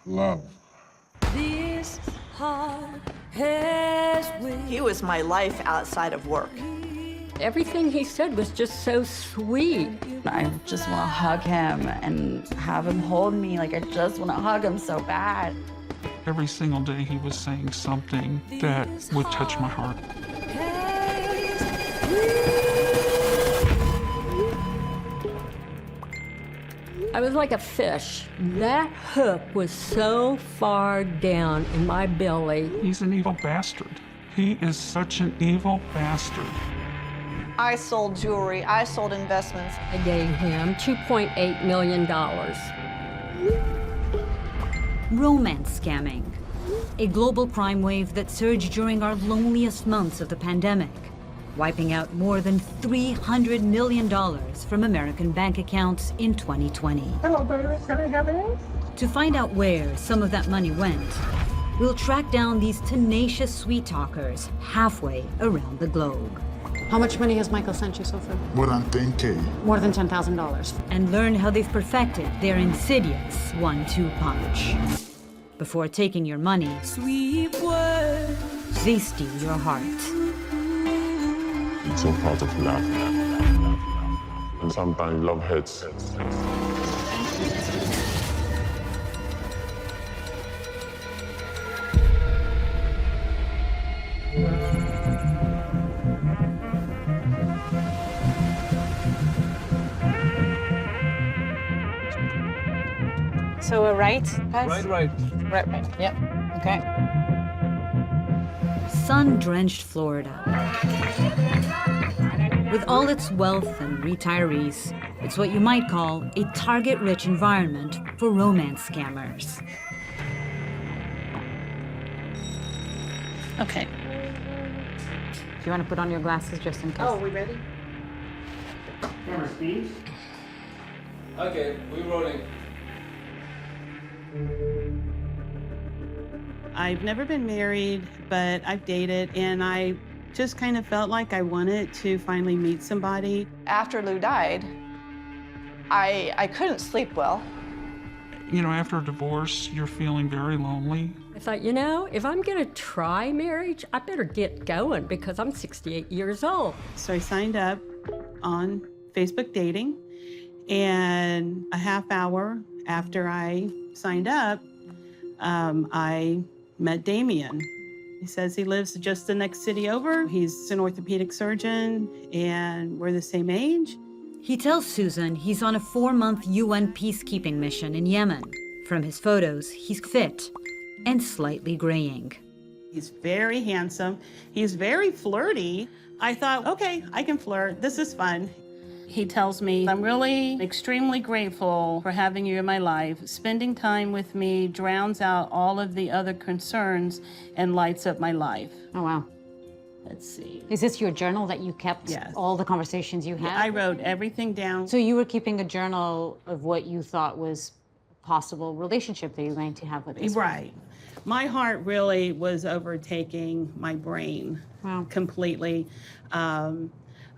Love. This heart has He was my life outside of work. Everything he said was just so sweet. I just want to hug him and have him hold me. Like, I just want to hug him so bad. Every single day he was saying something that would touch my heart. I was like a fish. That hook was so far down in my belly. He's an evil bastard. He is such an evil bastard. I sold jewelry, I sold investments. I gave him $2.8 million. Romance scamming, a global crime wave that surged during our loneliest months of the pandemic, wiping out more than $300 million from American bank accounts in 2020. Hello, baby. Can I have it? To find out where some of that money went, we'll track down these tenacious sweet talkers halfway around the globe. How much money has Michael sent you so far? More than 10K. More than $10,000. And learn how they've perfected their insidious 1-2 punch. Before taking your money, sweet words. they steal your heart. It's all part of love. And sometimes love hurts. So a right, Right. guys? Right. Yep. Okay. Sun-drenched Florida. With all its wealth and retirees, it's what you might call a target-rich environment for romance scammers. Okay. Do you want to put on your glasses just in case? Oh, we ready? Camera speed. Okay, we're rolling. I've never been married, but I've dated, and I just kind of felt like I wanted to finally meet somebody. After Lou died, I couldn't sleep well. You know, after a divorce, you're feeling very lonely. I thought, you know, if I'm gonna try marriage, I better get going because I'm 68 years old. So I signed up on Facebook Dating, and a half hour after I signed up, I met Damien. He says he lives just the next city over. He's an orthopedic surgeon, and we're the same age. He tells Susan he's on a 4-month UN peacekeeping mission in Yemen. From his photos, he's fit and slightly graying. He's very handsome. He's very flirty. I thought, okay, I can flirt. This is fun. He tells me, I'm really extremely grateful for having you in my life. Spending time with me drowns out all of the other concerns and lights up my life. Oh, wow. Let's see. Is this your journal that you kept Yes. all the conversations you had? I wrote everything down. So you were keeping a journal of what you thought was a possible relationship that you were going to have with this Right. My heart really was overtaking my brain completely.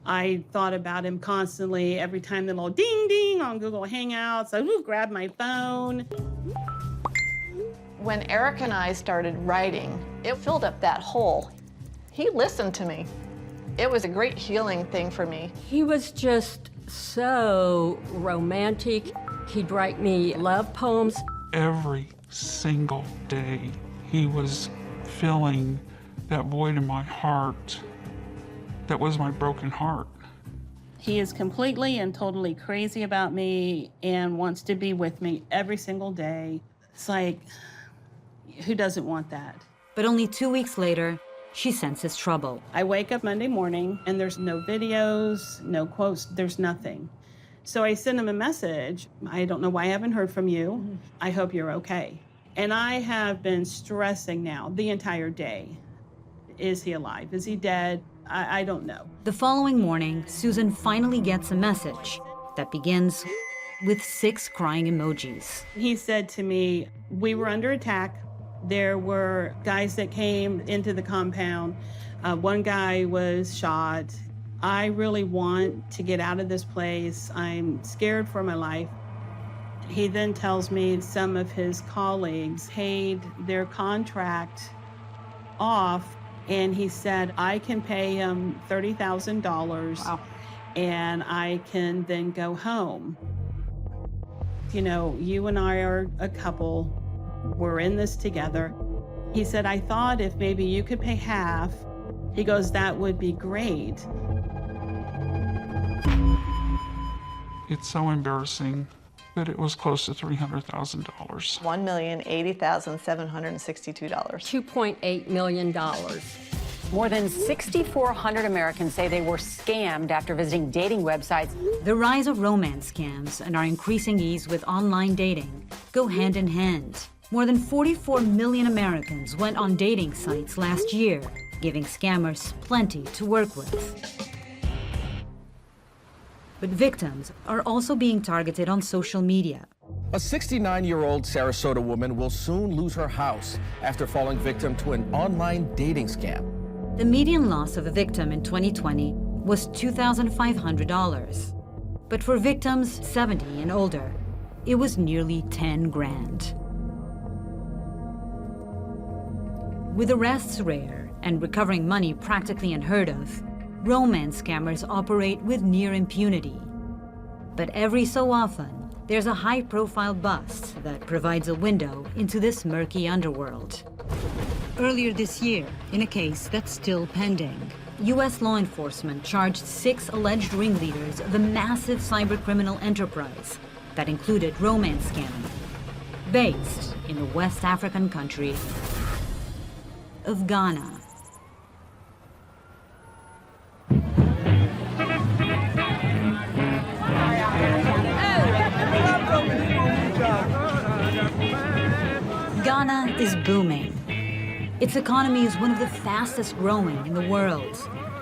I thought about him constantly. Every time the little ding ding on Google Hangouts, I would grab my phone. When Eric and I started writing, it filled up that hole. He listened to me. It was a great healing thing for me. He was just so romantic. He'd write me love poems. Every single day, he was filling that void in my heart that was my broken heart. He is completely and totally crazy about me and wants to be with me every single day. It's like, who doesn't want that? But only 2 weeks later, she senses trouble. I wake up Monday morning and there's no videos, no quotes, there's nothing. So I send him a message. I don't know why I haven't heard from you. I hope you're okay. And I have been stressing now the entire day. Is he alive? Is he dead? I don't know. The following morning, Susan finally gets a message that begins with 6 crying emojis. He said to me, we were under attack. There were guys that came into the compound. One guy was shot. I really want to get out of this place. I'm scared for my life. He then tells me some of his colleagues paid their contract off, and he said, I can pay him $30,000 and I can then go home. You know, you and I are a couple, we're in this together. He said, I thought if maybe you could pay half, he goes, that would be great. It's so embarrassing, but it was close to $300,000. $1,080,762. $2.8 million. More than 6,400 Americans say they were scammed after visiting dating websites. The rise of romance scams and our increasing ease with online dating go hand in hand. More than 44 million Americans went on dating sites last year, giving scammers plenty to work with. But victims are also being targeted on social media. A 69-year-old Sarasota woman will soon lose her house after falling victim to an online dating scam. The median loss of a victim in 2020 was $2,500. But for victims 70 and older, it was nearly 10 grand. With arrests rare and recovering money practically unheard of, romance scammers operate with near impunity. But every so often, there's a high-profile bust that provides a window into this murky underworld. Earlier this year, in a case that's still pending, U.S. law enforcement charged 6 alleged ringleaders of a massive cybercriminal enterprise that included romance scamming, based in the West African country of Ghana. Ghana is booming. Its economy is one of the fastest growing in the world.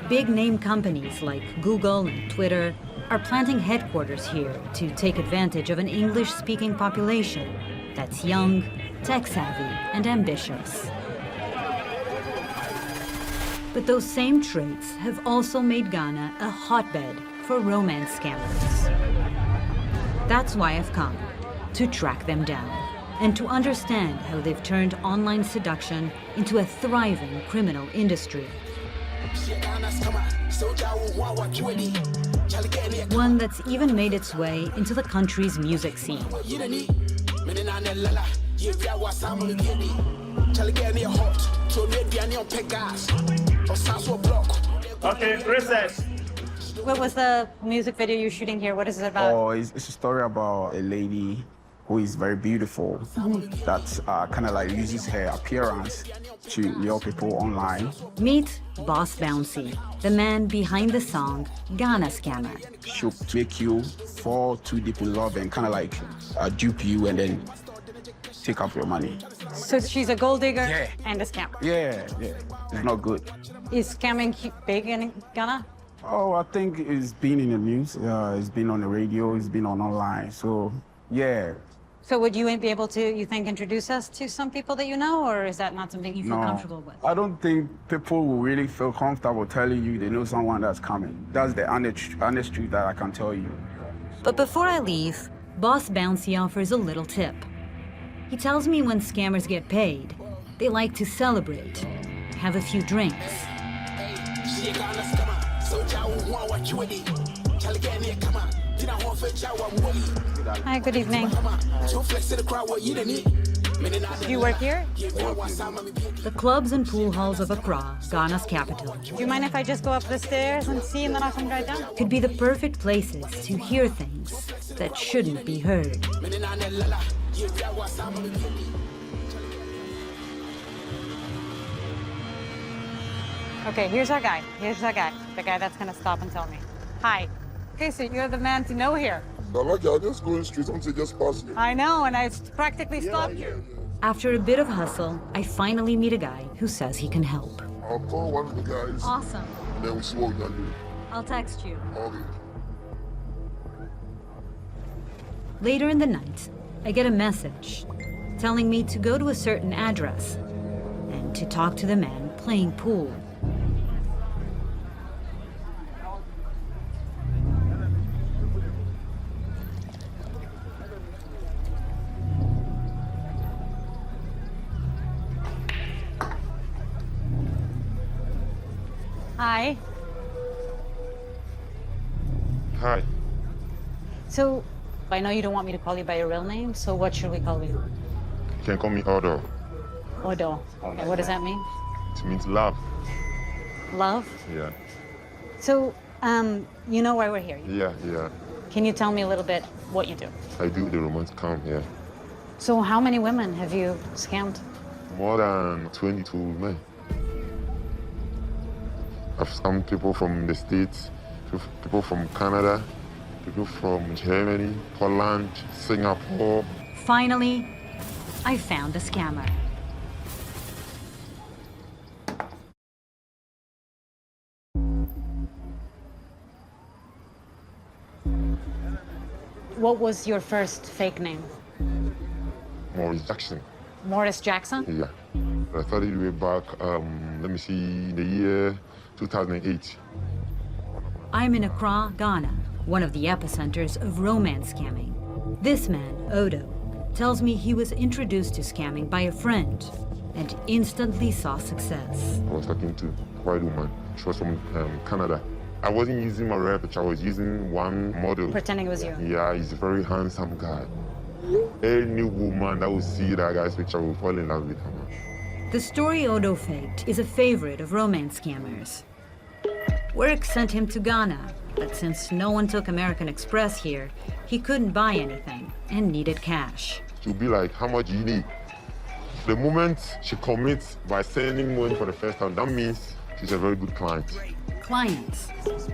Big name companies like Google and Twitter are planting headquarters here to take advantage of an English-speaking population that's young, tech-savvy, and ambitious. But those same traits have also made Ghana a hotbed for romance scammers. That's why I've come, to track them down and to understand how they've turned online seduction into a thriving criminal industry. One that's even made its way into the country's music scene. Okay, recess. What was the music video you're shooting here? What is it about? Oh, it's a story about a lady who is very beautiful, that kind of like uses her appearance to lure people online. Meet Boss Bouncy, the man behind the song Ghana Scammer. She'll make you fall too deep in love and kind of like dupe you and then take off your money. So she's a gold digger and a scammer. Yeah, it's not good. Is scamming big in Ghana? Oh, I think it's been in the news, it's been on the radio, it's been online, so yeah. So would you be able to, you think, introduce us to some people that you know, or is that not something you feel comfortable with? I don't think people will really feel comfortable telling you they know someone that's coming. That's the honest truth that I can tell you. But before I leave, Boss Bouncy offers a little tip. He tells me when scammers get paid, they like to celebrate, have a few drinks. Hi, good evening. Do you work here? The clubs and pool halls of Accra, Ghana's capital, Do you mind if I just go up the stairs and see, and then I'll come right down? could be the perfect places to hear things that shouldn't be heard. Okay, here's our guy. The guy that's gonna stop and tell me. Hi. Okay, so you're the man to know here. I'm just going straight on to just pass you. I know, and I practically stopped you. After a bit of hustle, I finally meet a guy who says he can help. I'll call one of the guys. Awesome. And then we'll see what we can do. I'll text you. Okay. Later in the night, I get a message telling me to go to a certain address and to talk to the man playing pool. Hi. Hi. So, I know you don't want me to call you by your real name, so what should we call you? You can call me Odo. Odo. Okay, what does that mean? It means love. Love? Yeah. So, you know why we're here? Yeah. Can you tell me a little bit what you do? I do the romance camp here. So, how many women have you scammed? More than 22 men. I've scammed people from the States, people from Canada, people from Germany, Poland, Singapore. Finally, I found the scammer. What was your first fake name? Maurice Jackson. Morris Jackson? Yeah. I started way back, let me see, in the year 2008. I'm in Accra, Ghana, one of the epicenters of romance scamming. This man, Odo, tells me he was introduced to scamming by a friend and instantly saw success. I was talking to a white woman. She was from Canada. I wasn't using my real picture, I was using one model. Pretending it was you? Yeah, he's a very handsome guy. Any woman that would see that guy's picture will fall in love with him. The story Odo faked is a favorite of romance scammers. Work sent him to Ghana, but since no one took American Express here, he couldn't buy anything and needed cash. She'll be like, how much do you need? The moment she commits by sending money for the first time, that means she's a very good client. Clients.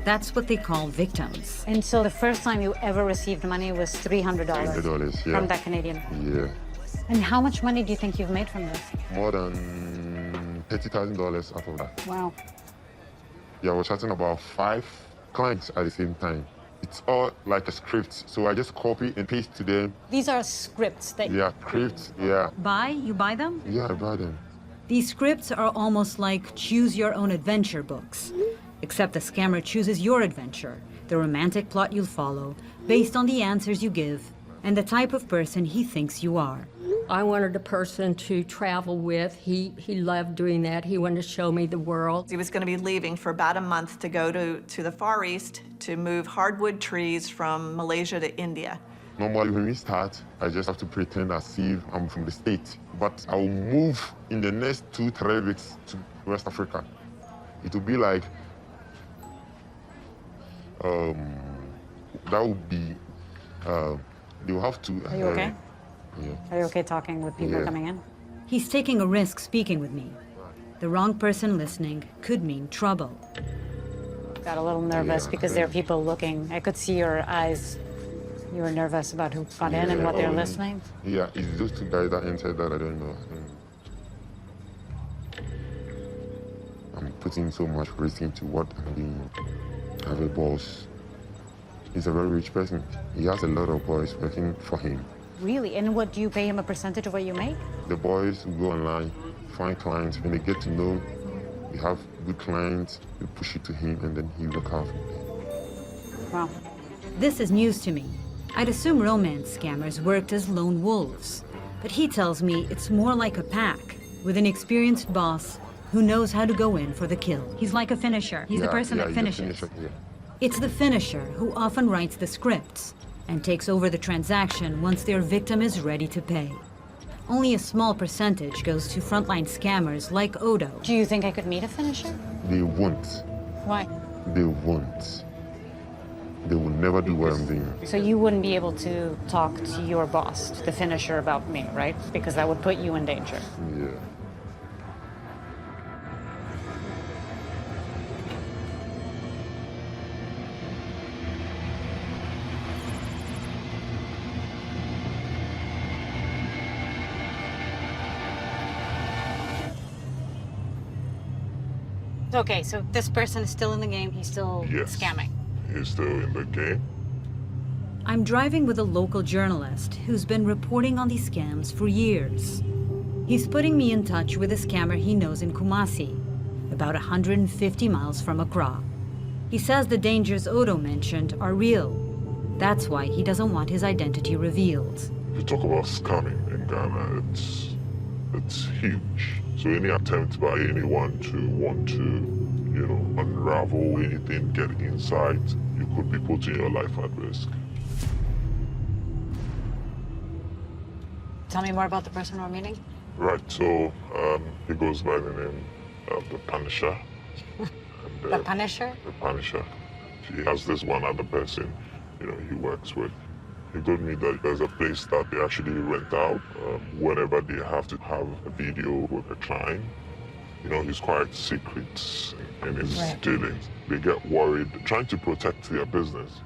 That's what they call victims. And so the first time you ever received money was $300? $300, yeah. From that Canadian? Yeah. And how much money do you think you've made from this? More than $30,000 out of that. Wow. Yeah, I was chatting about 5 clients at the same time. It's all like a script, so I just copy and paste to them. These are scripts that Yeah, scripts, yeah. You buy them? Yeah, I buy them. These scripts are almost like choose-your-own-adventure books. Except the scammer chooses your adventure, the romantic plot you'll follow, based on the answers you give, and the type of person he thinks you are. I wanted a person to travel with. He loved doing that. He wanted to show me the world. He was going to be leaving for about a month to go to the Far East to move hardwood trees from Malaysia to India. Normally when we start, I just have to pretend as if I'm from the States. But I will move in the next 2-3 weeks to West Africa. It will be like, that would be, they'll have to... Are you okay? Yeah. Are you okay talking with people coming in? He's taking a risk speaking with me. The wrong person listening could mean trouble. Got a little nervous because there are people looking. I could see your eyes. You were nervous about who got in and what they're listening? Yeah, it's those 2 guys that entered that I don't know. I'm putting so much risk into what I'm doing. I have a boss. He's a very rich person. He has a lot of boys working for him. Really? And what, do you pay him a percentage of what you make? The boys go online, find clients. When they get to know we have good clients, we push it to him, and then he look out for them. Wow. This is news to me. I'd assume romance scammers worked as lone wolves. But he tells me it's more like a pack, with an experienced boss who knows how to go in for the kill. He's like a finisher. He's the person that finishes. It's the finisher who often writes the scripts and takes over the transaction once their victim is ready to pay. Only a small percentage goes to frontline scammers like Odo. Do you think I could meet a finisher? They won't. Why? They won't. They will never do what I'm doing. So you wouldn't be able to talk to your boss, to the finisher, about me, right? Because that would put you in danger. Yeah. Okay, so this person is still in the game. He's still scamming. He's still in the game. I'm driving with a local journalist who's been reporting on these scams for years. He's putting me in touch with a scammer he knows in Kumasi, about 150 miles from Accra. He says the dangers Odo mentioned are real. That's why he doesn't want his identity revealed. If you talk about scamming in Ghana, it's huge. So any attempt by anyone to want to unravel anything, get insight, you could be putting your life at risk. Tell me more about the person we're meeting. Right, so he goes by the name of the Punisher. The Punisher? The Punisher. He has this one other person, he works with. He told me that there's a place that they actually rent out whenever they have to have a video with a client. He's quite secret in his dealings. They get worried, trying to protect their business.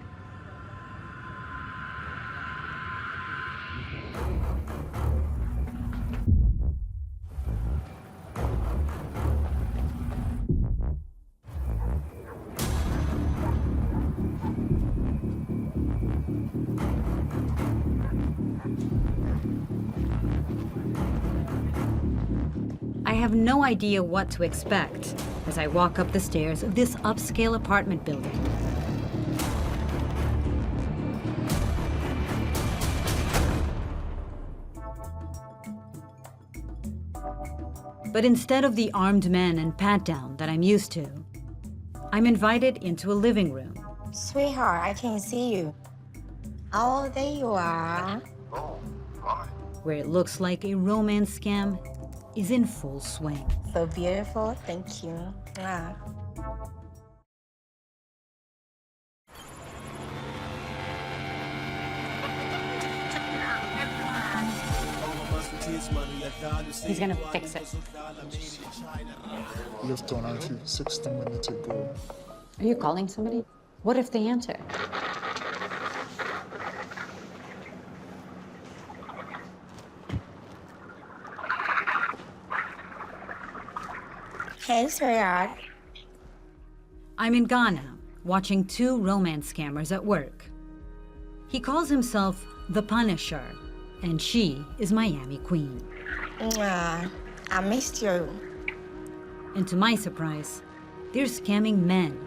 I have no idea what to expect as I walk up the stairs of this upscale apartment building. But instead of the armed men and pat-down that I'm used to, I'm invited into a living room. Sweetheart, I can see you. Oh, there you are. Oh, hi. Where it looks like a romance scam is in full swing. So beautiful, thank you. Mwah. He's gonna fix it. Left on until 60 minutes ago. Are you calling somebody? What if they answer? Hey, sweetheart. I'm in Ghana, watching two romance scammers at work. He calls himself the Punisher, and she is Miami Queen. Mwah. I missed you. And to my surprise, they're scamming men,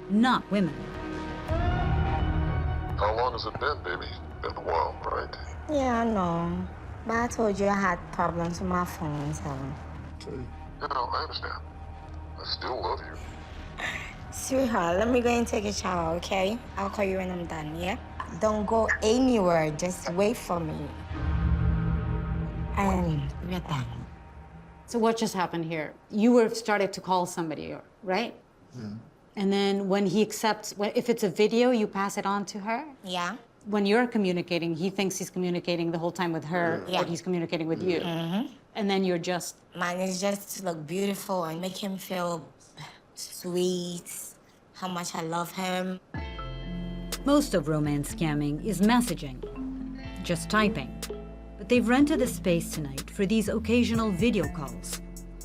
not women. How long has it been, baby? Been a while, right? Yeah, I know. But I told you I had problems with my phone, so. Okay. I understand. I still love you. Sweetheart, let me go and take a shower, okay? I'll call you when I'm done, yeah? Don't go anywhere. Just wait for me. And we're done. So what just happened here? You were started to call somebody, right? Yeah. And then when he accepts, if it's a video, you pass it on to her? Yeah. When you're communicating, he thinks he's communicating the whole time with her, Yeah. but he's communicating with you. Mm-hmm. And then you're just... Mine is just to look beautiful and make him feel sweet, how much I love him. Most of romance scamming is messaging, just typing. But they've rented a space tonight for these occasional video calls,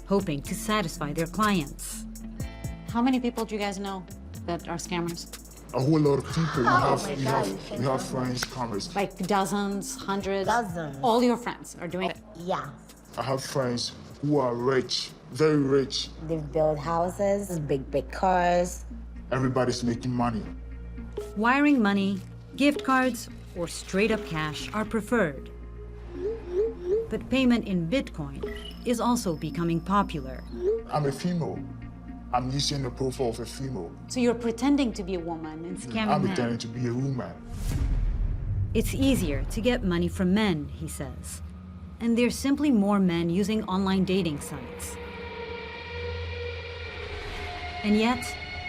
hoping to satisfy their clients. How many people do you guys know that are scammers? A whole lot of people. We have friends, scammers. Like dozens, hundreds? Dozens. All your friends are doing it? Yeah. I have friends who are rich, very rich. They've built houses, big cars. Everybody's making money. Wiring money, gift cards, or straight-up cash are preferred. But payment in Bitcoin is also becoming popular. I'm a female. I'm using the profile of a female. So you're pretending to be a woman and scamming I'm men. pretending to be a woman. It's easier to get money from men, he says. And there's simply more men using online dating sites. And yet,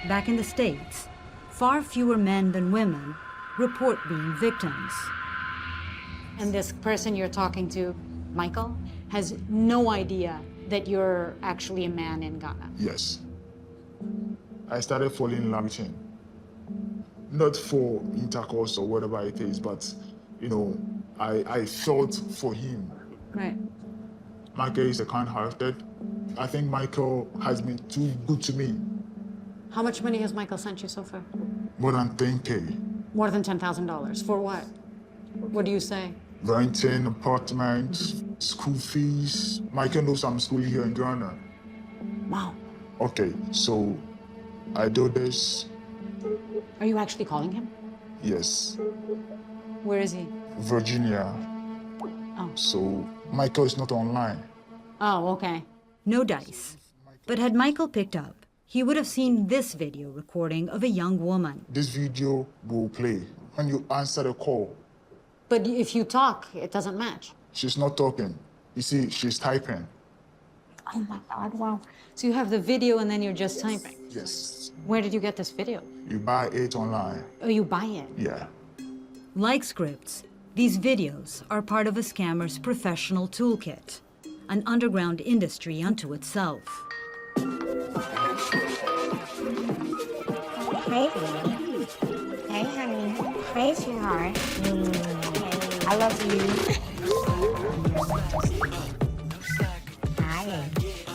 back in the States, far fewer men than women report being victims. And this person you're talking to, Michael, has no idea that you're actually a man in Ghana. Yes. I started falling in love with him. Not for intercourse or whatever it is, but, I felt for him. Right. Michael is a kind-hearted. I think Michael has been too good to me. How much money has Michael sent you so far? More than 10K. More than $10,000. For what? What do you say? Renting, apartments, school fees. Michael knows I'm schooling here in Ghana. Wow. Okay, so I do this. Are you actually calling him? Yes. Where is he? Virginia. Oh. So Michael is not online. Oh, okay. No dice. But had Michael picked up, he would have seen this video recording of a young woman. This video will play when you answer the call. But if you talk, it doesn't match. She's not talking. You see, she's typing. Oh my God, wow. So you have the video and then you're just typing? Yes. Where did you get this video? You buy it online. Oh, you buy it? Yeah. Like scripts, these videos are part of a scammer's professional toolkit, an underground industry unto itself. Hey, hey, honey. Hey, sweetheart. I love you. Hi,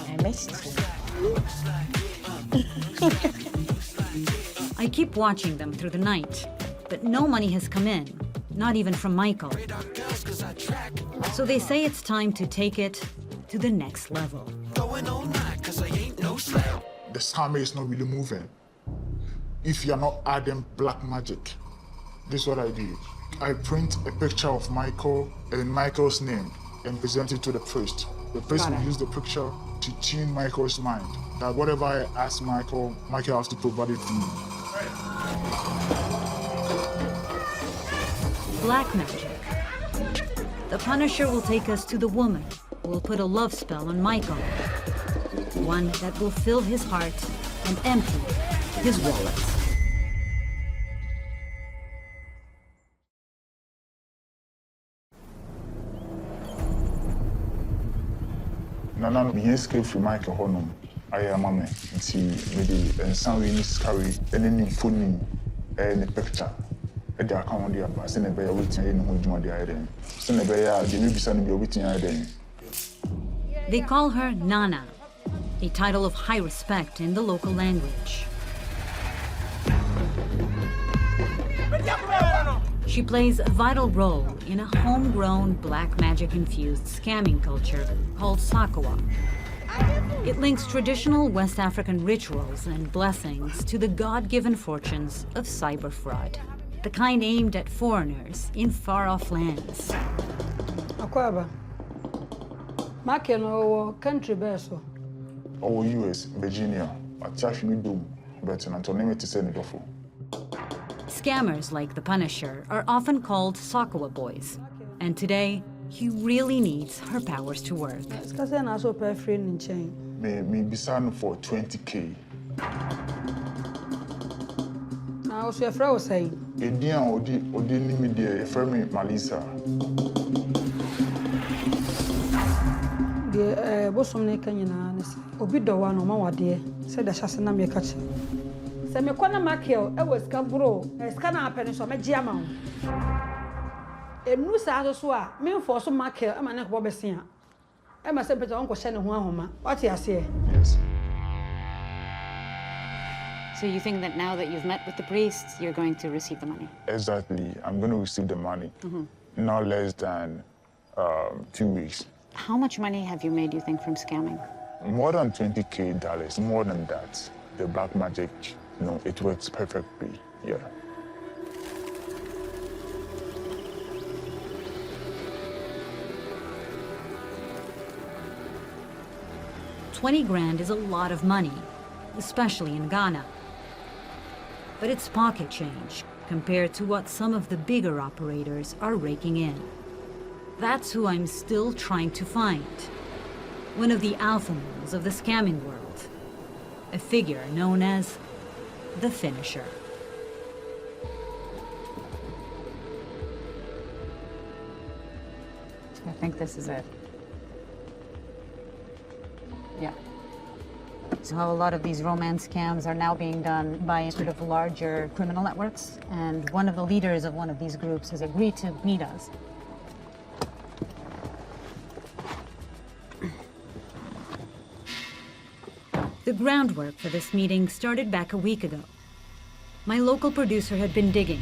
I missed you. I keep watching them through the night, but no money has come in, not even from Michael. So they say it's time to take it to the next level. The scammer is not really moving. If you're not adding black magic, this is what I do. I print a picture of Michael and Michael's name and present it to the priest. The priest will use the picture to tune Michael's mind. That whatever I ask Michael, Michael has to provide it to me. Black magic. The Punisher will take us to the woman who will put a love spell on Michael. One that will fill his heart and empty his wallet. Nana, me escape from Michael Honum. I am a man. See, maybe and some we need scary and then phone and the picture. And they are coming there, but send a bear waiting in who do the item. Send a bear, they will be sending you waiting item. They call her Nana, a title of high respect in the local language. She plays a vital role in a homegrown black magic-infused scamming culture called Sakawa. It links traditional West African rituals and blessings to the God-given fortunes of cyber fraud, the kind aimed at foreigners in far-off lands. Akwaba, Makeno country beso. Oh, US, Virginia, attach me do, but an antonym to send it off. Scammers like the Punisher are often called Sakawa boys, and today he really needs her powers to work. Me be signed for 20K. Now, what's your friend saying? Edian odi nimi de Efremi Malisa. The bosom ne kanyina ne se. Obi do wa no ma wade. Say da hyase na me ka che. Se me kwana Michael e was ka bro, e ska na apene so me gia ma wo. Enu sa so a me mfo so Michael e ma ne ko besia. E ma se pete on ko hye ne ho ahoma. What you say? Yes. So you think that now that you've met with the priests, you're going to receive the money? Exactly. I'm going to receive the money. Not less than 2 weeks. How much money have you made, you think, from scamming? More than $20K, more than that. The black magic, it works perfectly, yeah. $20 grand is a lot of money, especially in Ghana. But it's pocket change compared to what some of the bigger operators are raking in. That's who I'm still trying to find. One of the alpha males of the scamming world. A figure known as the Finisher. I think this is it. Yeah. So how a lot of these romance scams are now being done by sort of larger criminal networks. And one of the leaders of one of these groups has agreed to meet us. The groundwork for this meeting started back a week ago. My local producer had been digging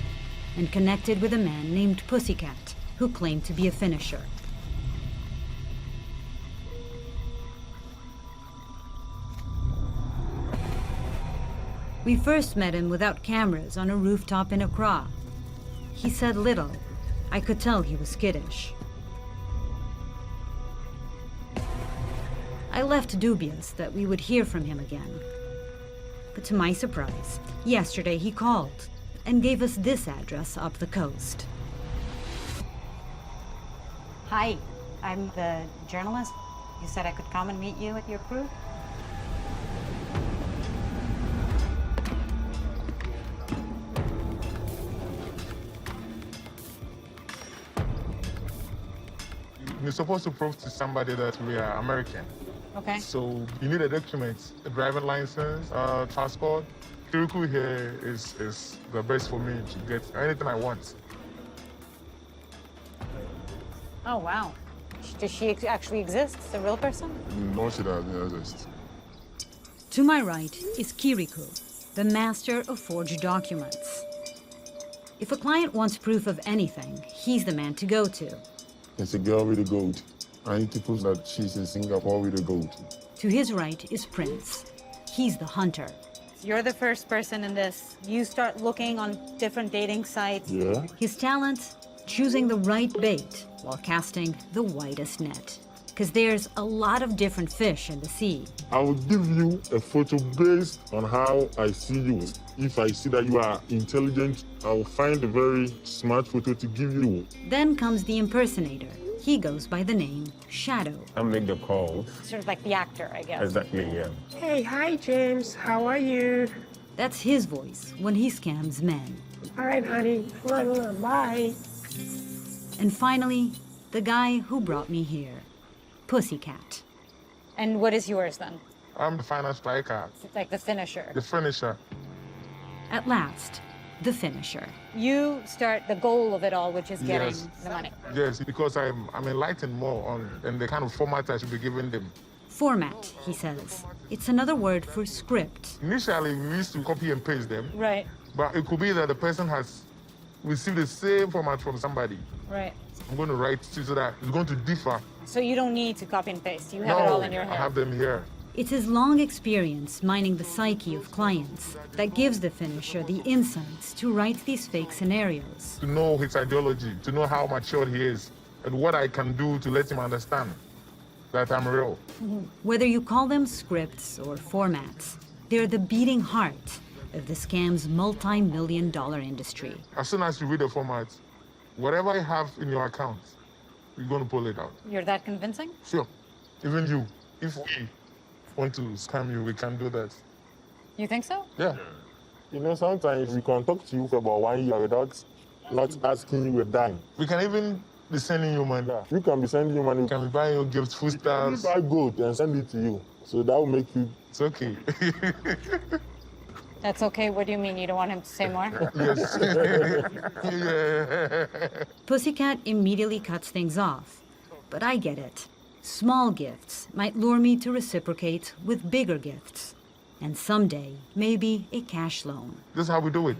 and connected with a man named Pussycat, who claimed to be a finisher. We first met him without cameras on a rooftop in Accra. He said little. I could tell he was skittish. I left dubious that we would hear from him again. But to my surprise, yesterday he called and gave us this address up the coast. Hi, I'm the journalist. You said I could come and meet you with your crew? We're supposed to prove to somebody that we are American. Okay. So you need a document, a driving license, passport. Kirikou here is the best for me to get anything I want. Oh, wow. Does she actually exist? A real person? No, she doesn't exist. To my right is Kirikou, the master of forged documents. If a client wants proof of anything, he's the man to go to. It's a girl with a goat. I need to prove that she's in Singapore with a goat. To his right is Prince. He's the hunter. You're the first person in this. You start looking on different dating sites. Yeah? His talent, choosing the right bait while casting the widest net. Because there's a lot of different fish in the sea. I will give you a photo based on how I see you. If I see that you are intelligent, I will find a very smart photo to give you. Then comes the impersonator. He goes by the name Shadow. I make the calls. Sort of like the actor, I guess. Exactly, yeah. Hey, hi, James. How are you? That's his voice when he scams men. All right, honey. Bye. And finally, the guy who brought me here, Pussycat. And what is yours then? I'm the final striker. It's like the finisher. The finisher. At last, the finisher. You start the goal of it all, which is getting the money. Yes, because I'm enlightened more on and the kind of format I should be giving them. Format, he says. It's another word for script. Initially, we used to copy and paste them. Right. But it could be that the person has received the same format from somebody. Right. I'm going to write so that it's going to differ. So you don't need to copy and paste. You have it all in your head. I have them here. It's his long experience mining the psyche of clients that gives the finisher the insights to write these fake scenarios. To know his ideology, to know how mature he is, and what I can do to let him understand that I'm real. Whether you call them scripts or formats, they're the beating heart of the scam's multi-million-dollar industry. As soon as you read the format, whatever I have in your account, you're going to pull it out. You're that convincing? Sure. Even you. If we want to scam you, we can do that. You think so? Yeah. You know, sometimes we can talk to you for about 1 year without not asking you a dime. We can even be sending you money. You can be sending you money. We can be buying you gifts, food stuff. We buy gold and send it to you. So that will make you... It's okay. That's okay. What do you mean? You don't want him to say more? Yes. Yeah. Pussycat immediately cuts things off. But I get it. Small gifts might lure me to reciprocate with bigger gifts. And someday, maybe a cash loan. This is how we do it.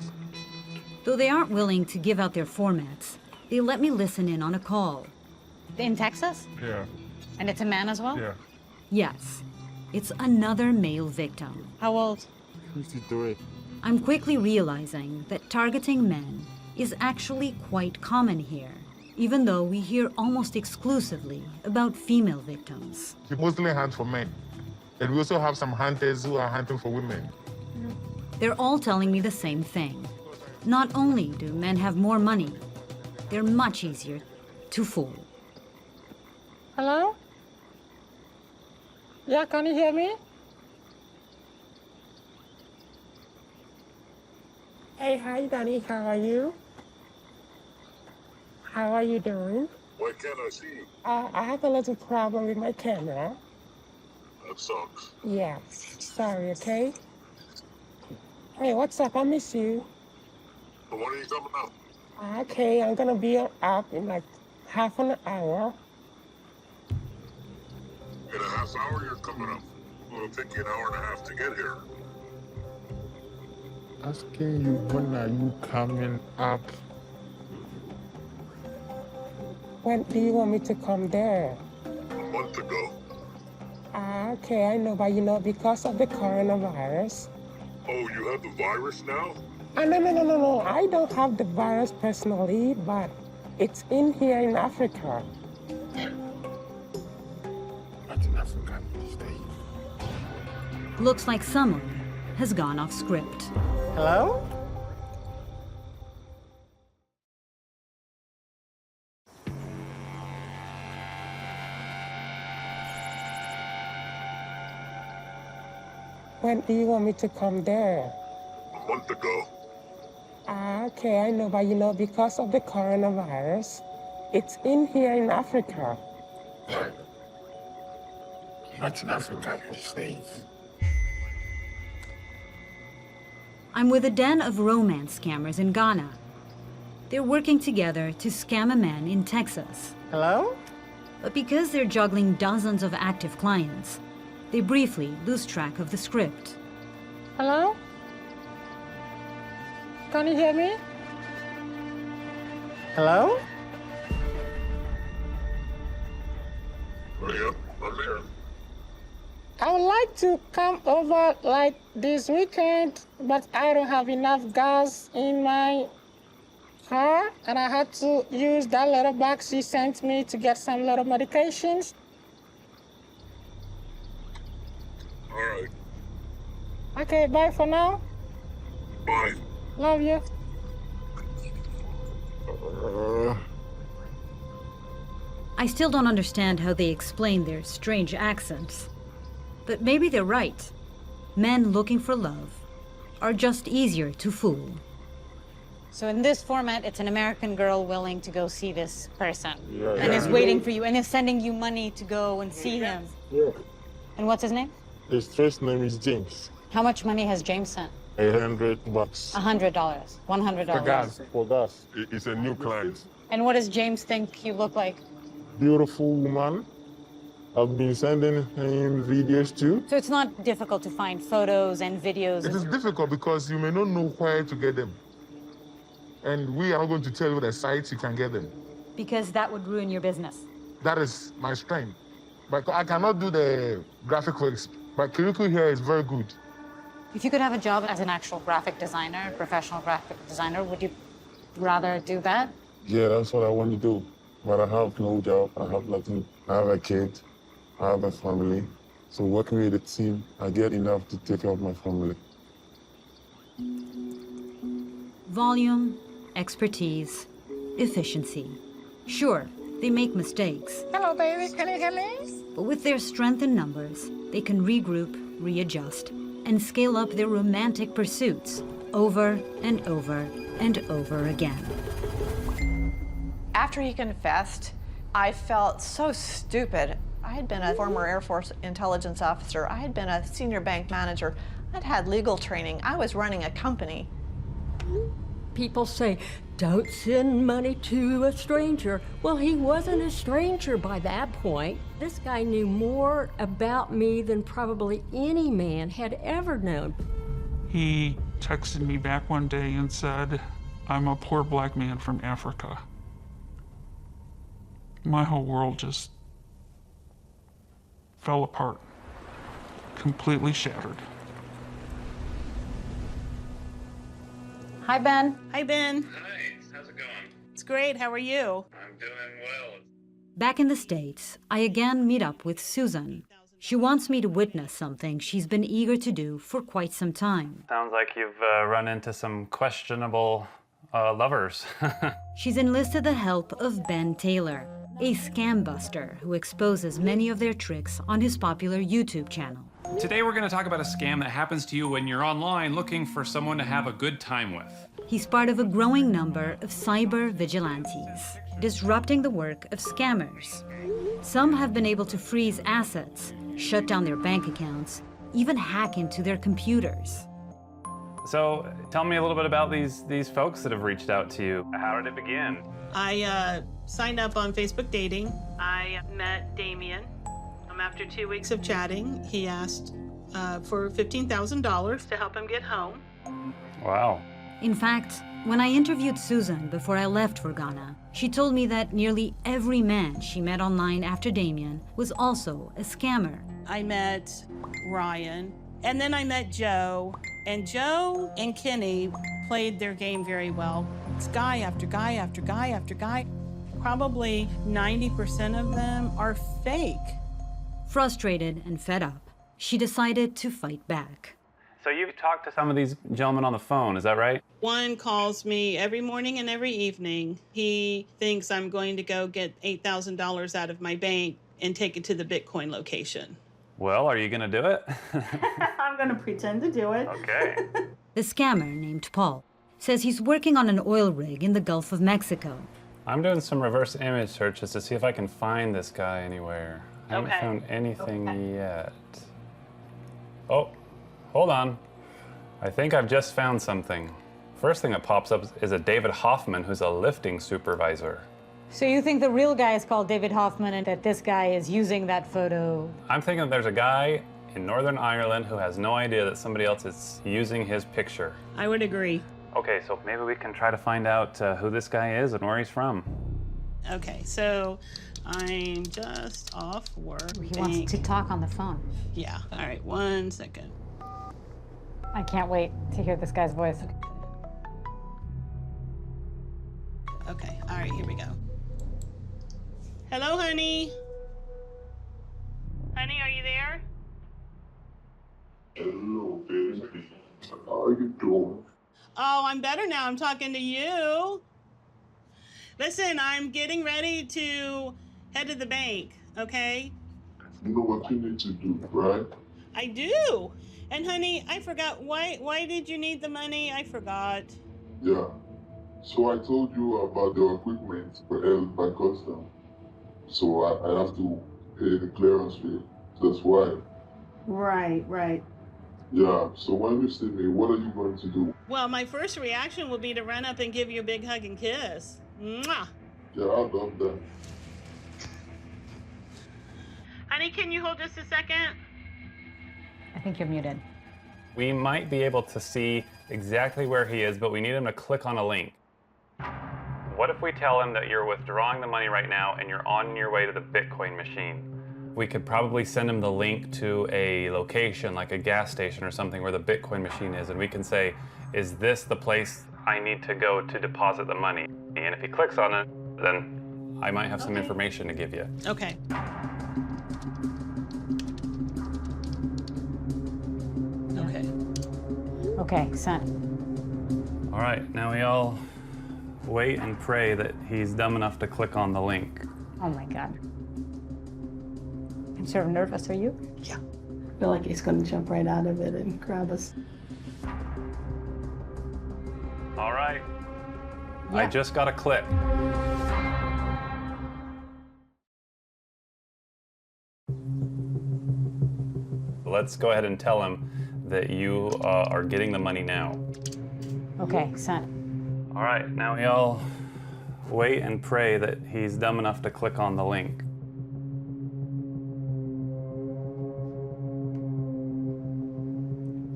Though they aren't willing to give out their formats, they let me listen in on a call. In Texas? Yeah. And it's a man as well? Yeah. Yes, it's another male victim. How old? 53. I'm quickly realizing that targeting men is actually quite common here, even though we hear almost exclusively about female victims. We mostly hunt for men. And we also have some hunters who are hunting for women. They're all telling me the same thing. Not only do men have more money, they're much easier to fool. Hello? Yeah, can you hear me? Hey, hi, Danny. How are you? How are you doing? Why can't I see you? I have a little problem with my camera. That sucks. Yeah. Sorry, okay? Hey, what's up? I miss you. But when are you coming out? Okay, I'm gonna be up in like half an hour. In a half hour, you're coming up. It'll take you an hour and a half to get here. Asking you, when are you coming up? When do you want me to come there? A month ago. Okay, I know, but you know, because of the coronavirus. Oh, you have the virus now? No. I don't have the virus personally, but it's in here in Africa. Looks like someone has gone off script. Hello? When do you want me to come there? A month ago. Okay, I know, but because of the coronavirus, it's in here in Africa. Not in Africa, in the States. I'm with a den of romance scammers in Ghana. They're working together to scam a man in Texas. Hello? But because they're juggling dozens of active clients, they briefly lose track of the script. Hello? Can you hear me? Hello? Maria, I'm here. I would like to come over like this weekend, but I don't have enough gas in my car, and I had to use that little box she sent me to get some little medications. All right. Okay, bye for now. Bye. Love you. I still don't understand how they explain their strange accents. But maybe they're right. Men looking for love are just easier to fool. So in this format, it's an American girl willing to go see this person. Yeah, and yeah. is waiting for you and is sending you money to go and see him. Yeah. And what's his name? His first name is James. How much money has James sent? $100. $100. $100. For gas. For gas. It's a new client. And what does James think you look like? Beautiful woman. I've been sending him videos too. So it's not difficult to find photos and videos. It is difficult because you may not know where to get them. And we are not going to tell you the sites you can get them. Because that would ruin your business. That is my strength. But I cannot do the graphic works. But Kirikou here is very good. If you could have a job as an actual graphic designer, professional graphic designer, would you rather do that? Yeah, that's what I want to do. But I have no job. I have nothing. I have a kid. I have a family. So working with a team, I get enough to take care of my family. Volume, expertise, efficiency. Sure, they make mistakes. Hello, baby. Can you hear me? But with their strength in numbers, they can regroup, readjust, and scale up their romantic pursuits over and over and over again. After he confessed, I felt so stupid. I had been a former Air Force intelligence officer. I had been a senior bank manager. I'd had legal training. I was running a company. People say, don't send money to a stranger. Well, he wasn't a stranger by that point. This guy knew more about me than probably any man had ever known. He texted me back one day and said, I'm a poor black man from Africa. My whole world just fell apart, completely shattered. Hi, Ben. Hi, Ben. Hi, how's it going? It's great. How are you? I'm doing well. Back in the States, I again meet up with Susan. She wants me to witness something she's been eager to do for quite some time. Sounds like you've run into some questionable lovers. She's enlisted the help of Ben Taylor, a scam buster who exposes many of their tricks on his popular YouTube channel. Today we're going to talk about a scam that happens to you when you're online looking for someone to have a good time with. He's part of a growing number of cyber vigilantes, disrupting the work of scammers. Some have been able to freeze assets, shut down their bank accounts, even hack into their computers. So tell me a little bit about these folks that have reached out to you. How did it begin? I signed up on Facebook Dating. I met Damien. After 2 weeks of chatting, he asked for $15,000 to help him get home. Wow. In fact, when I interviewed Susan before I left for Ghana, she told me that nearly every man she met online after Damien was also a scammer. I met Ryan, and then I met Joe. And Joe and Kenny played their game very well. It's guy after guy after guy after guy. Probably 90% of them are fake. Frustrated and fed up, she decided to fight back. So you've talked to some of these gentlemen on the phone, is that right? One calls me every morning and every evening. He thinks I'm going to go get $8,000 out of my bank and take it to the Bitcoin location. Well, are you gonna do it? I'm gonna pretend to do it. Okay. The scammer, named Paul, says he's working on an oil rig in the Gulf of Mexico. I'm doing some reverse image searches to see if I can find this guy anywhere. I haven't found anything yet. Oh, hold on. I think I've just found something. First thing that pops up is a David Hoffman who's a lifting supervisor. So you think the real guy is called David Hoffman and that this guy is using that photo? I'm thinking there's a guy in Northern Ireland who has no idea that somebody else is using his picture. I would agree. Okay, so maybe we can try to find out who this guy is and where he's from. Okay, so I'm just off work. He wants to talk on the phone. Yeah, all right, 1 second. I can't wait to hear this guy's voice. Okay, all right, here we go. Hello, honey. Honey, are you there? Hello, baby. How are you doing? Oh, I'm better now. I'm talking to you. Listen, I'm getting ready to head to the bank, okay? You know what you need to do, right? I do. And honey, I forgot. Why did you need the money? I forgot. Yeah. So I told you about the equipment held by custom. So I have to pay the clearance fee. That's why. Right. Yeah, so when you see me, what are you going to do? Well, my first reaction will be to run up and give you a big hug and kiss. Mwah. Yeah, I've done that. Honey, can you hold just a second? I think you're muted. We might be able to see exactly where he is, but we need him to click on a link. What if we tell him that you're withdrawing the money right now and you're on your way to the Bitcoin machine? We could probably send him the link to a location, like a gas station or something, where the Bitcoin machine is, and we can say, is this the place I need to go to deposit the money? And if he clicks on it, then I might have some information to give you. Okay. Okay, sent. All right, now we all wait and pray that he's dumb enough to click on the link. Oh my God. I'm sort of nervous, are you? Yeah. I feel like he's going to jump right out of it and grab us. All right. Yeah. I just got a click. Let's go ahead and tell him that you are getting the money now. Okay, sent. All right, now we all wait and pray that he's dumb enough to click on the link.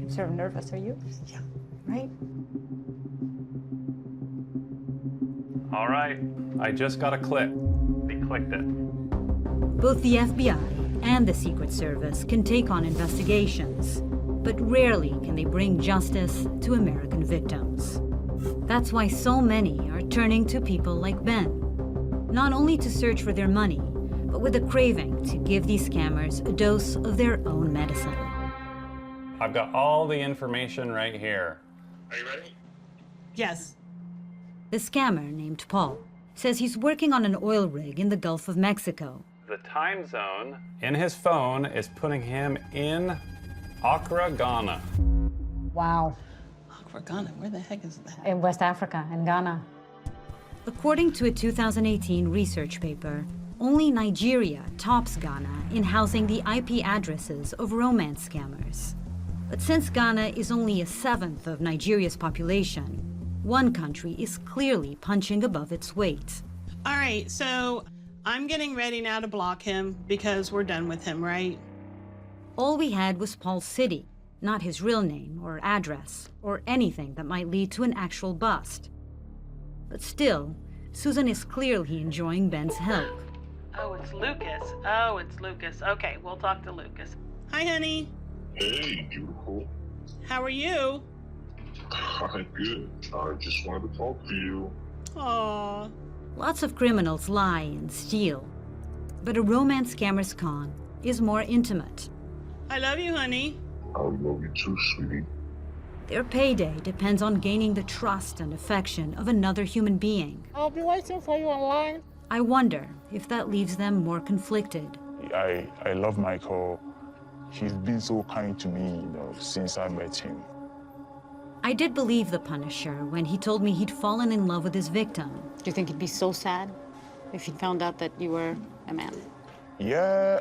I'm sort of nervous, are you? Yeah. Right? All right, I just got a click. He clicked it. Both the FBI and the Secret Service can take on investigations, but rarely can they bring justice to American victims. That's why so many are turning to people like Ben, not only to search for their money, but with a craving to give these scammers a dose of their own medicine. I've got all the information right here. Are you ready? Yes. The scammer, named Paul, says he's working on an oil rig in the Gulf of Mexico. The time zone in his phone is putting him in Accra, Ghana. Wow. Accra, Ghana, where the heck is that? In West Africa, in Ghana. According to a 2018 research paper, only Nigeria tops Ghana in housing the IP addresses of romance scammers. But since Ghana is only a seventh of Nigeria's population, one country is clearly punching above its weight. All right, so I'm getting ready now to block him because we're done with him, right? All we had was Paul's city, not his real name or address, or anything that might lead to an actual bust. But still, Susan is clearly enjoying Ben's help. Oh, it's Lucas. Okay, we'll talk to Lucas. Hi, honey. Hey, beautiful. How are you? I'm good. I just wanted to talk to you. Aww. Lots of criminals lie and steal, but a romance scammer's con is more intimate. I love you, honey. I love you too, sweetie. Their payday depends on gaining the trust and affection of another human being. I'll be waiting for you online. I wonder if that leaves them more conflicted. I love Michael. He's been so kind to me, since I met him. I did believe the Punisher when he told me he'd fallen in love with his victim. Do you think he'd be so sad if he found out that you were a man? Yeah,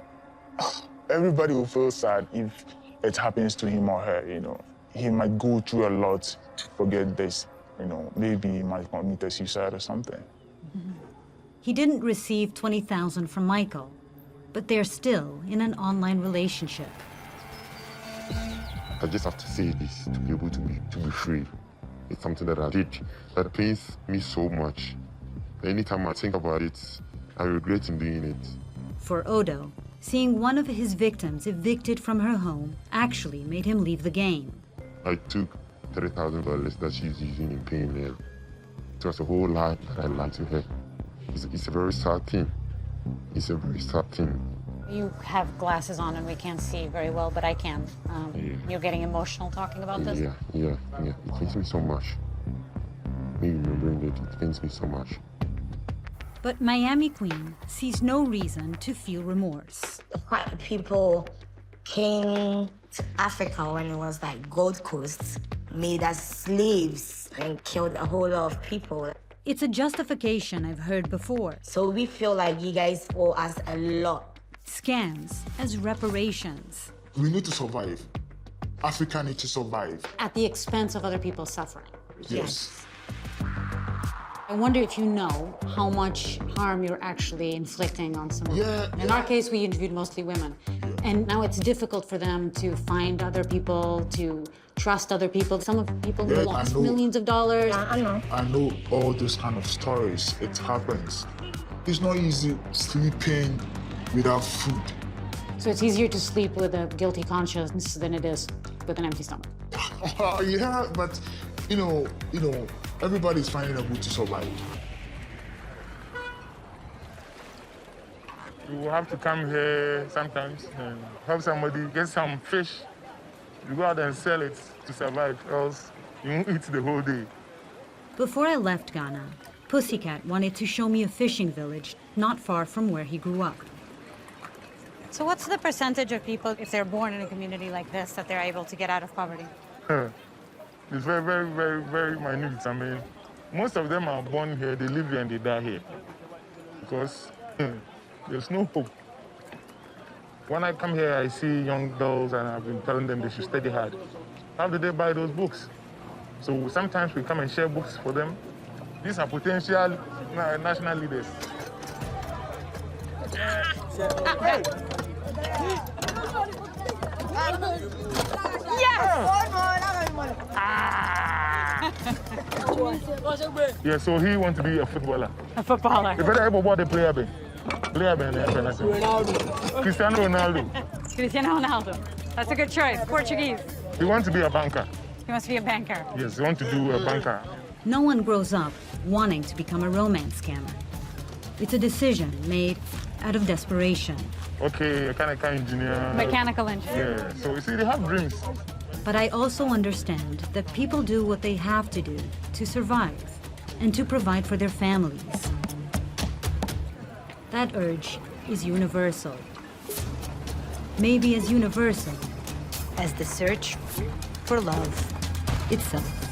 everybody will feel sad if it happens to him or her, He might go through a lot to forget this, Maybe he might commit suicide or something. He didn't receive $20,000 from Michael, but they're still in an online relationship. I just have to say this to be able to be free. It's something that I did that pains me so much. Anytime I think about it, I regret in doing it. For Odo, seeing one of his victims evicted from her home actually made him leave the game. I took $30,000 that she's using in paying her. It was a whole lie that I lied to her. It's a very sad thing. It's a very sad thing. You have glasses on and we can't see very well, but I can. You're getting emotional talking about this? Yeah. It pains me so much. Me remembering it pains me so much. But Miami Queen sees no reason to feel remorse. White people came to Africa when it was like Gold Coast, made us slaves and killed a whole lot of people. It's a justification I've heard before. So we feel like you guys owe us a lot. Scams as reparations. We need to survive. Africa needs to survive. At the expense of other people's suffering. Yes. I wonder if you know how much harm you're actually inflicting on someone. In our case, we interviewed mostly women. And now it's difficult for them to find other people, to trust other people. Some of the people who lost millions of dollars. I know. I know all those kind of stories. It happens. It's not easy sleeping without food. So it's easier to sleep with a guilty conscience than it is with an empty stomach. Yeah, but everybody's finding a way to survive. You have to come here sometimes and help somebody get some fish. You go out and sell it to survive, else you won't eat the whole day. Before I left Ghana, Pussycat wanted to show me a fishing village not far from where he grew up. So what's the percentage of people, if they're born in a community like this, that they're able to get out of poverty? It's very, very, very, very minute. I mean, most of them are born here, they live here and they die here. Because there's no hope. When I come here, I see young girls and I've been telling them they should study hard. How do they buy those books? So sometimes we come and share books for them. These are potential national leaders. Hey. Yeah, so he wants to be a footballer. A footballer. You better ever watch the player, Ben. Cristiano Ronaldo. Cristiano Ronaldo. That's a good choice. Portuguese. He wants to be a banker. He wants to be a banker. Yes, he wants to do a banker. No one grows up wanting to become a romance scammer. It's a decision made out of desperation. Okay, mechanical engineer. Mechanical engineer. Yeah, so you see, they have dreams. But I also understand that people do what they have to do to survive and to provide for their families. That urge is universal. Maybe as universal as the search for love itself.